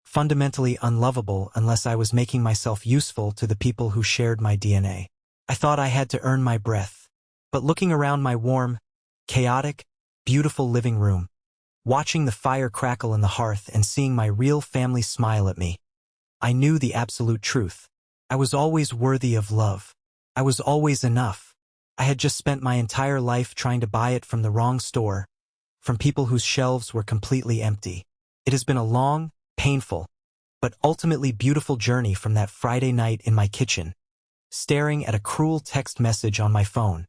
fundamentally unlovable unless I was making myself useful to the people who shared my DNA. I thought I had to earn my breath. But looking around my warm, chaotic, beautiful living room, watching the fire crackle in the hearth and seeing my real family smile at me, I knew the absolute truth. I was always worthy of love. I was always enough. I had just spent my entire life trying to buy it from the wrong store, from people whose shelves were completely empty. It has been a long, painful, but ultimately beautiful journey from that Friday night in my kitchen, staring at a cruel text message on my phone,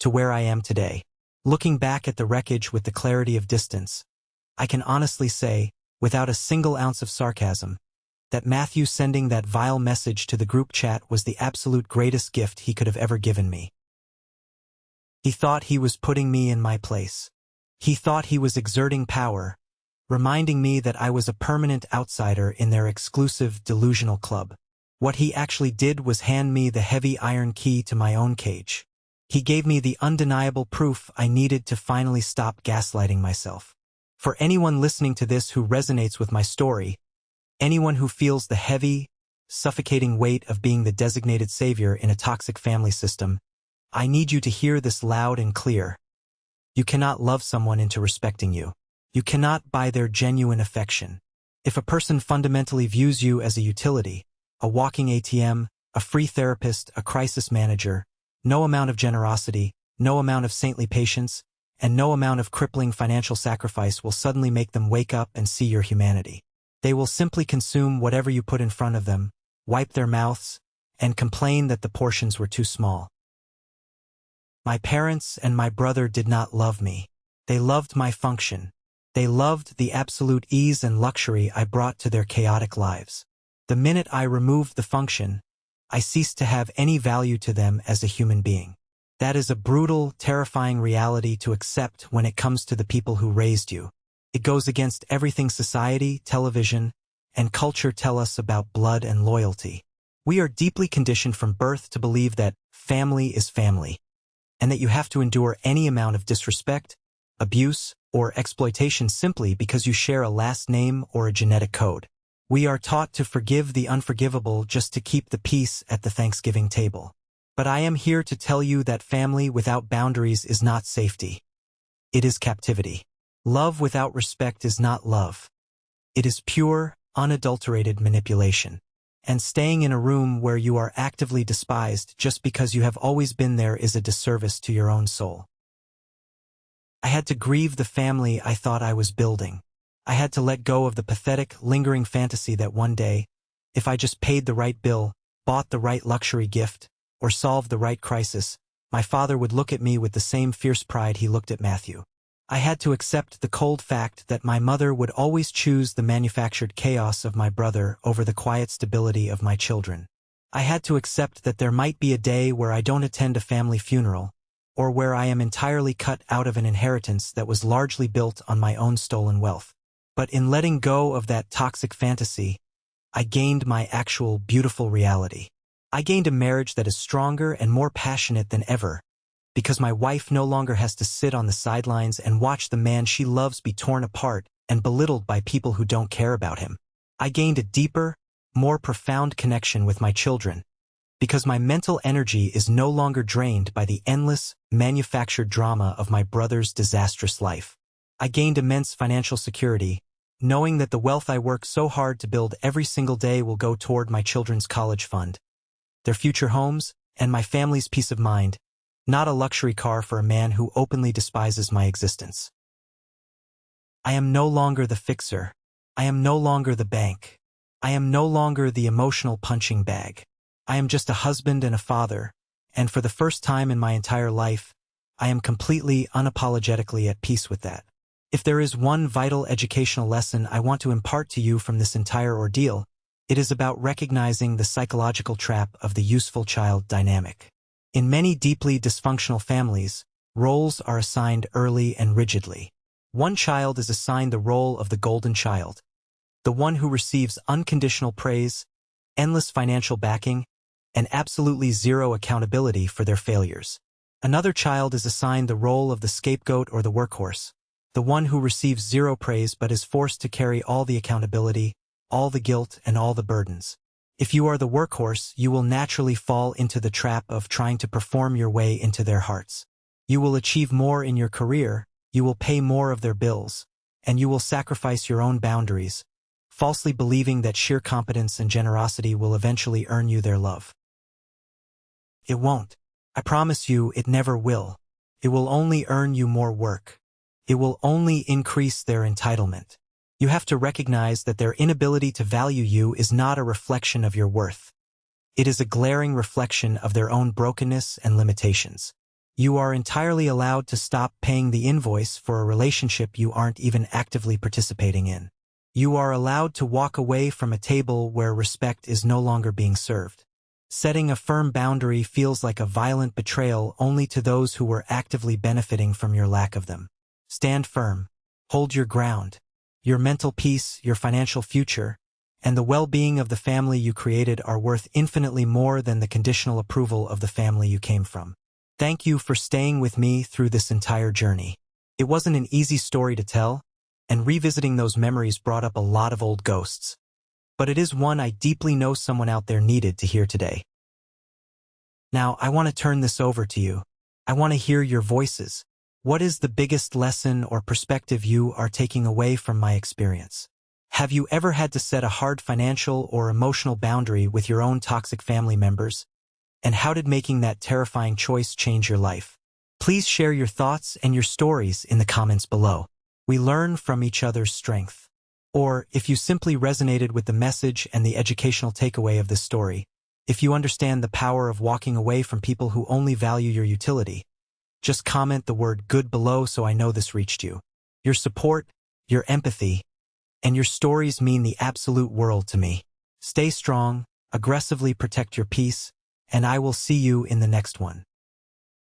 to where I am today. Looking back at the wreckage with the clarity of distance, I can honestly say, without a single ounce of sarcasm, that Matthew sending that vile message to the group chat was the absolute greatest gift he could have ever given me. He thought he was putting me in my place. He thought he was exerting power, reminding me that I was a permanent outsider in their exclusive, delusional club. What he actually did was hand me the heavy iron key to my own cage. He gave me the undeniable proof I needed to finally stop gaslighting myself. For anyone listening to this who resonates with my story, anyone who feels the heavy, suffocating weight of being the designated savior in a toxic family system, I need you to hear this loud and clear. You cannot love someone into respecting you. You cannot buy their genuine affection. If a person fundamentally views you as a utility, a walking ATM, a free therapist, a crisis manager, no amount of generosity, no amount of saintly patience, and no amount of crippling financial sacrifice will suddenly make them wake up and see your humanity. They will simply consume whatever you put in front of them, wipe their mouths, and complain that the portions were too small. My parents and my brother did not love me. They loved my function. They loved the absolute ease and luxury I brought to their chaotic lives. The minute I removed the function, I ceased to have any value to them as a human being. That is a brutal, terrifying reality to accept when it comes to the people who raised you. It goes against everything society, television, and culture tell us about blood and loyalty. We are deeply conditioned from birth to believe that family is family, and that you have to endure any amount of disrespect, abuse, or exploitation simply because you share a last name or a genetic code. We are taught to forgive the unforgivable just to keep the peace at the Thanksgiving table. But I am here to tell you that family without boundaries is not safety. It is captivity. Love without respect is not love. It is pure, unadulterated manipulation. And staying in a room where you are actively despised just because you have always been there is a disservice to your own soul. I had to grieve the family I thought I was building. I had to let go of the pathetic, lingering fantasy that one day, if I just paid the right bill, bought the right luxury gift, or solved the right crisis, my father would look at me with the same fierce pride he looked at Matthew. I had to accept the cold fact that my mother would always choose the manufactured chaos of my brother over the quiet stability of my children. I had to accept that there might be a day where I don't attend a family funeral, or where I am entirely cut out of an inheritance that was largely built on my own stolen wealth. But in letting go of that toxic fantasy, I gained my actual beautiful reality. I gained a marriage that is stronger and more passionate than ever, because my wife no longer has to sit on the sidelines and watch the man she loves be torn apart and belittled by people who don't care about him. I gained a deeper, more profound connection with my children, because my mental energy is no longer drained by the endless, manufactured drama of my brother's disastrous life. I gained immense financial security, knowing that the wealth I work so hard to build every single day will go toward my children's college fund, their future homes, and my family's peace of mind, not a luxury car for a man who openly despises my existence. I am no longer the fixer. I am no longer the bank. I am no longer the emotional punching bag. I am just a husband and a father, and for the first time in my entire life, I am completely, unapologetically at peace with that. If there is one vital educational lesson I want to impart to you from this entire ordeal, it is about recognizing the psychological trap of the useful child dynamic. In many deeply dysfunctional families, roles are assigned early and rigidly. One child is assigned the role of the golden child, the one who receives unconditional praise, endless financial backing, and absolutely zero accountability for their failures. Another child is assigned the role of the scapegoat or the workhorse, the one who receives zero praise but is forced to carry all the accountability, all the guilt, and all the burdens. If you are the workhorse, you will naturally fall into the trap of trying to perform your way into their hearts. You will achieve more in your career, you will pay more of their bills, and you will sacrifice your own boundaries, falsely believing that sheer competence and generosity will eventually earn you their love. It won't. I promise you, it never will. It will only earn you more work. It will only increase their entitlement. You have to recognize that their inability to value you is not a reflection of your worth. It is a glaring reflection of their own brokenness and limitations. You are entirely allowed to stop paying the invoice for a relationship you aren't even actively participating in. You are allowed to walk away from a table where respect is no longer being served. Setting a firm boundary feels like a violent betrayal only to those who were actively benefiting from your lack of them. Stand firm. Hold your ground. Your mental peace, your financial future, and the well-being of the family you created are worth infinitely more than the conditional approval of the family you came from. Thank you for staying with me through this entire journey. It wasn't an easy story to tell, and revisiting those memories brought up a lot of old ghosts. But it is one I deeply know someone out there needed to hear today. Now, I want to turn this over to you. I want to hear your voices. What is the biggest lesson or perspective you are taking away from my experience? Have you ever had to set a hard financial or emotional boundary with your own toxic family members? And how did making that terrifying choice change your life? Please share your thoughts and your stories in the comments below. We learn from each other's strength. Or, if you simply resonated with the message and the educational takeaway of this story, if you understand the power of walking away from people who only value your utility, just comment the word good below so I know this reached you. Your support, your empathy, and your stories mean the absolute world to me. Stay strong, aggressively protect your peace, and I will see you in the next one.